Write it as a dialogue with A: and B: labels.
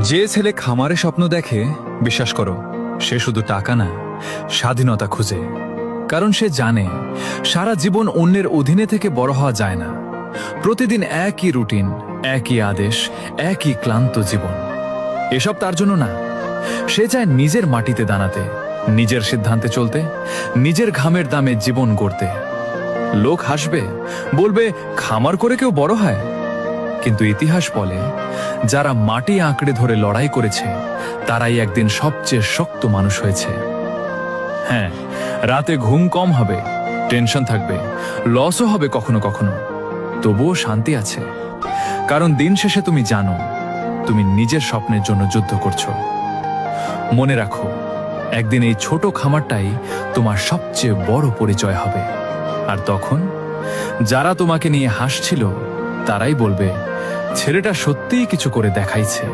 A: যে ছেলে খামারে স্বপ্ন দেখে, বিশ্বাস করো, সে শুধু টাকা না, স্বাধীনতা খুঁজে। কারণ সে জানে সারা জীবন অন্যের অধীনে থেকে বড় হওয়া যায় না। প্রতিদিন একই রুটিন, একই আদেশ, একই ক্লান্ত জীবন। এসব তার জন্য না। সে চায় নিজের মাটিতে দাঁড়াতে, নিজের সিদ্ধান্তে চলতে, নিজের ঘামের দামে জীবন গড়তে। লোক হাসবে, বলবে খামার করে কেউ বড় হয়। কিন্তু ইতিহাস বলে, যারা মাটি আঁকড়ে ধরে লড়াই করেছে তারাই একদিন সবচেয়ে শক্ত মানুষ হয়েছে। হ্যাঁ, রাতে ঘুম কম হবে, টেনশন থাকবে, লসও হবে কখনো কখনো, তবুও শান্তি আছে। কারণ দিন শেষে তুমি জানো তুমি নিজের স্বপ্নের জন্য যুদ্ধ করছো। মনে রাখো, একদিন এই ছোট খামারটাই তোমার সবচেয়ে বড় পরিচয় হবে। আর তখন যারা তোমাকে নিয়ে হাসছিল তারাই বলবে, ছেলেটা সত্যিই কিছু করে দেখাইছে।